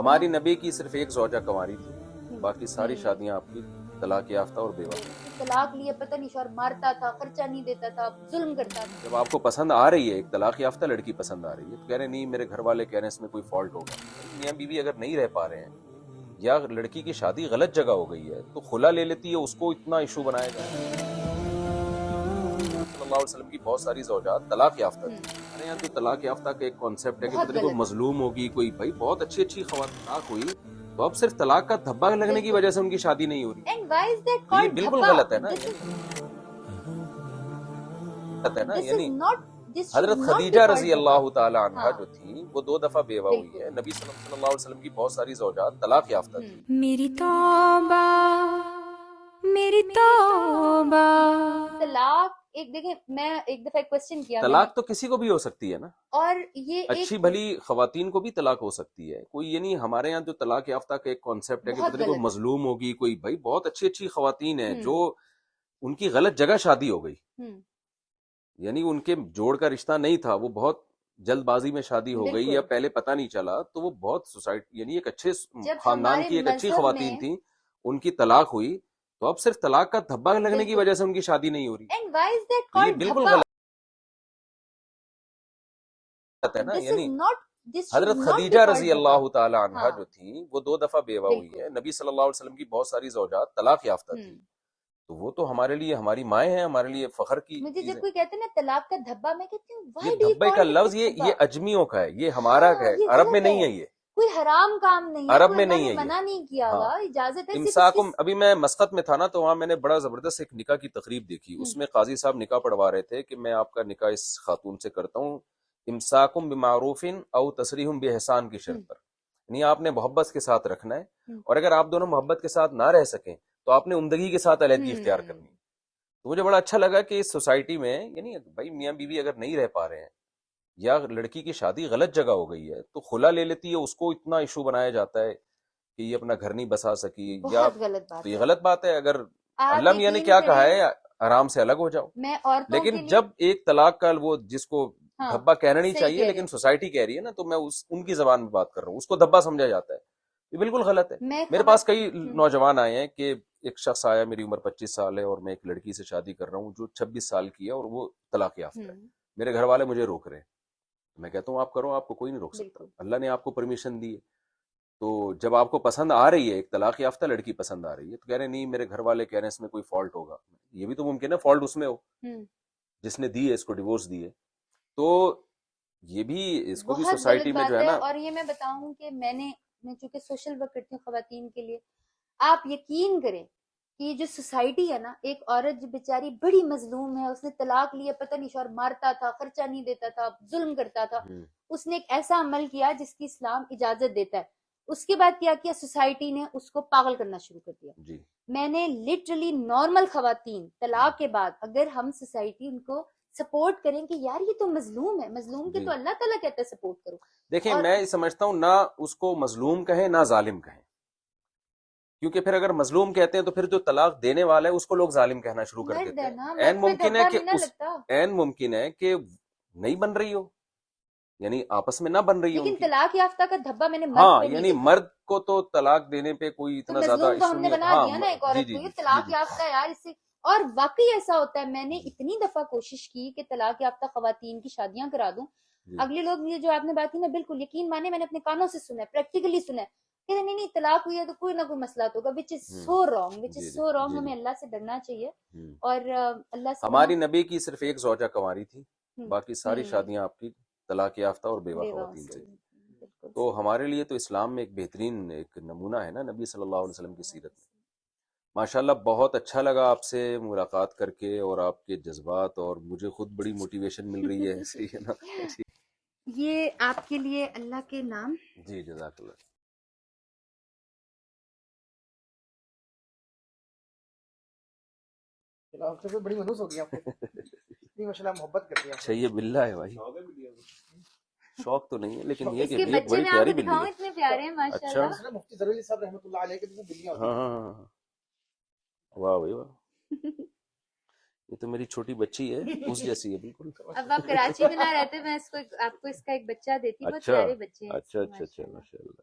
ہماری نبی کی صرف ایک زوجہ کنواری تھی، باقی ساری شادیاں آپ کی طلاق یافتہ اور بیوہ۔ طلاق لیے پتہ نہیں شوہر مارتا تھا، خرچہ نہیں دیتا تھا، ظلم کرتا تھا۔ جب آپ کو پسند آ رہی ہے، ایک طلاق یافتہ لڑکی پسند آ رہی ہے، تو کہہ رہے نہیں میرے گھر والے کہہ رہے ہیں اس میں کوئی فالٹ ہوگا۔ میاں بیوی اگر نہیں رہ پا رہے ہیں یا لڑکی کی شادی غلط جگہ ہو گئی ہے تو خلا لے لیتی ہے، اس کو اتنا ایشو بنایا جائے۔ صلی اللہ علیہ وسلم کی بہت ساری زوجات طلاق یافتہ تھی۔ ہمارے یہاں جو طلاق یافتہ کا ایک کانسیپٹ ہے کہ پتہ نہیں کوئی مظلوم ہوگی، کوئی بھائی بہت اچھی اچھی خواتین طلاق ہوئی تو اب صرف طلاق کا دھبا لگنے کی وجہ سے ان کی شادی نہیں ہو رہی۔ And why is that یہ called بالکل دھبا؟ غلط ہے نا، This is not this should حضرت not be خدیجہ called رضی اللہ دھبا۔ تعالی عنہا ہاں۔ جو تھی وہ 2 دفعہ بیوہ ہوئی ہے۔ نبی صلی اللہ علیہ وسلم کی بہت ساری زوجات طلاق یافتہ تھی۔ میری توبہ میری توبہ۔ طلاق ایک دیکھیں، میں ایک دفعہ کوشچن کیا طلاق تو کسی کو بھی ہو سکتی ہے نا، اور یہ اچھی بھلی خواتین کو بھی طلاق ہو سکتی ہے۔ کوئی یہ نہیں، ہمارے یہاں جو طلاق یافتہ کا ایک کانسیپٹ ہے کہ پتہ نہیں کوئی مظلوم ہوگی، کوئی بھائی بہت اچھی اچھی خواتین ہیں جو ان کی غلط جگہ شادی ہو گئی، یعنی ان کے جوڑ کا رشتہ نہیں تھا، وہ بہت جلد بازی میں شادی ہو گئی یا پہلے پتہ نہیں چلا، تو وہ بہت سوسائٹی یعنی ایک اچھے خاندان کی ایک اچھی خواتین تھیں، ان کی طلاق ہوئی تو اب صرف طلاق کا دھبا لگنے کی وجہ سے ان کی شادی نہیں ہو رہی۔ And why is that یہ called بالکل دھبا؟ غلط ہے نا، This یعنی is not this should حضرت not be خدیجہ called رضی اللہ دھبا۔ تعالی عنہا جو تھیں وہ 2 دفعہ بیوہ ہوئی ہے۔ نبی صلی اللہ علیہ وسلم کی بہت ساری زوجات طلاق یافتہ تھیں، تو وہ تو ہمارے لیے ہماری مائیں ہیں، ہمارے لیے فخر کی مجھے چیز جب ہے۔ کوئی کہتے ہیں نا طلاق کا دھبا، میں کہتی ہوں why یہ do you دھبے call کا it لفظ دھبا؟ یہ اجمیوں کا ہے، یہ ہمارا ہے، یہ عرب غلط میں نہیں ہے، یہ کوئی حرام کام نہیں ہے، عرب کوئی میں اللہ نہیں نے ہے یہ۔ منع نہیں کیا ہوا، اجازت ہے۔ صرف اس امساکم، ابھی میں مسقط میں تھا نا تو وہاں میں نے بڑا زبردست ایک نکاح کی تقریب دیکھی، اس میں قاضی صاحب نکاح پڑھوا رہے تھے کہ میں آپ کا نکاح اس خاتون سے کرتا ہوں امساکم بمعروف او تسریح باحسان کی شرط پر، یعنی آپ نے محبت کے ساتھ رکھنا ہے، اور اگر آپ دونوں محبت کے ساتھ نہ رہ سکیں تو آپ نے عمدگی کے ساتھ علیحدگی اختیار کرنی ہے۔ تو مجھے بڑا اچھا لگا کہ اس سوسائٹی میں یعنی بھائی میاں بیوی اگر نہیں رہ پا رہے ہیں یا لڑکی کی شادی غلط جگہ ہو گئی ہے تو خلا لے لیتی ہے، اس کو اتنا ایشو بنایا جاتا ہے کہ یہ اپنا گھر نہیں بسا سکی، یا تو یہ غلط بات ہے۔ اگر اللہ میاں نے کیا کہا ہے آرام سے الگ ہو جاؤ، لیکن جب ایک طلاق کا وہ جس کو دھبا کہنا نہیں چاہیے لیکن سوسائٹی کہہ رہی ہے نا، تو میں ان کی زبان میں بات کر رہا ہوں، اس کو دھبا سمجھا جاتا ہے، یہ بالکل غلط ہے۔ میرے پاس کئی نوجوان آئے ہیں کہ ایک شخص آیا، میری عمر 25 سال ہے اور میں ایک لڑکی سے شادی کر رہا ہوں جو 26 سال کی ہے اور وہ طلاق یافتہ ہے، میرے گھر والے مجھے روک رہے ہیں، میں کہتا ہوں آپ کرو، آپ کو کوئی نہیں روک سکتا، اللہ نے آپ کو پرمیشن دی ہے۔ تو جب آپ کو پسند آ رہی ہے، ایک طلاق یافتہ لڑکی پسند آ رہی ہے، تو کہہ رہے نہیں میرے گھر والے کہہ رہے ہیں اس میں کوئی فالٹ ہوگا، یہ بھی تو ممکن ہے فالٹ اس میں ہو جس نے دی ہے اس کو ڈیورس دی ہے، تو یہ بھی اس کو بھی سوسائٹی میں جو ہے نا۔ اور یہ میں بتاؤں کہ میں چونکہ سوشل ورک کرتی ہوں خواتین کے لیے، آپ یقین کریں کہ یہ جو سوسائٹی ہے نا، ایک عورت جو بیچاری بڑی مظلوم ہے، اس نے طلاق لیا، پتہ نہیں شوہر مارتا تھا، خرچہ نہیں دیتا تھا، ظلم کرتا تھا، اس نے ایک ایسا عمل کیا جس کی اسلام اجازت دیتا ہے، اس کے بعد کیا کیا، سوسائٹی نے اس کو پاگل کرنا شروع کر دیا۔ میں نے لٹرلی نارمل خواتین طلاق کے بعد، اگر ہم سوسائٹی ان کو سپورٹ کریں کہ یار یہ تو مظلوم ہے، مظلوم کے تو اللہ تعالیٰ کہتا ہے سپورٹ کرو۔ دیکھیں میں سمجھتا ہوں نہ اس کو مظلوم کہیں نہ ظالم کہیں، کیونکہ پھر اگر مظلوم کہتے ہیں تو پھر جو طلاق دینے والا ہے اس کو لوگ ظالم کہنا شروع کر دیتے ہیں۔ عین ممکن ہے کہ نہیں بن رہی ہو، یعنی آپس میں نہ بن رہی ہو، لیکن طلاق یافتہ کا دھبا میں نے ہاں یعنی مرد کو تو طلاق دینے پہ کوئی اتنا زیادہ ایشو نہیں بنا دیا نا ایک عورت کو، یہ طلاق یافتہ ہے یار اس سے۔ اور واقعی ایسا ہوتا ہے، میں نے اتنی دفعہ کوشش کی کہ طلاق یافتہ خواتین کی شادیاں کرا دوں، اگلے لوگ یہ جو آپ نے بات کی نا بالکل یقین مانے، میں نے اپنے کانوں سے سنا ہے، پریکٹیکلی سنا ہے کہ نہیں طلاق ہوئی ہے تو کوئی نہ کوئی مسئلہ تو ہوگا، وچ از سو رانگ، ہمیں اللہ سے ڈرنا چاہیے اور اللہ سے۔ ہماری نبی کی صرف ایک زوجہ کنواری تھی، باقی ساری شادیاں آپ کی طلاق یافتہ اور بیوہ خواتین سے، تو ہمارے لیے تو اسلام میں ایک بہترین ایک نمونہ ہے نا نبی صلی اللہ علیہ وسلم کی سیرت میں۔ ماشاءاللہ بہت اچھا لگا آپ سے ملاقات کر کے، اور آپ کے جذبات، اور مجھے خود بڑی موٹیویشن مل رہی ہے، صحیح ہے نا؟ یہ آپ کے لیے اللہ کے نام۔ جی جزاک اللہ۔ بڑی منوس ہو گئی آپ کو، ماشاءاللہ محبت کرتی ہیں۔ اچھا یہ بلّہ ہے بھائی، شوق تو نہیں ہے لیکن یہ اس کہ کے یہ بچے بڑی میں پیاری آپ کو بلی دکھاؤں ہے۔ اتنے پیارے ہیں ماشاءاللہ۔ اچھا مفتی ضرور علی صاحب رحمۃ اللہ علیہ کے جیسے بلیاں ہوتی ہیں۔ ہاں واہ بھائی واہ، یہ تو میری چھوٹی بچی ہے، اس جیسی ہے بالکل۔ اب آپ کراچی میں نہ رہتے، میں آپ کو اس کا ایک بچہ دیتی، بہت پیارے بچے ہیں۔ اچھا ماشاء اللہ۔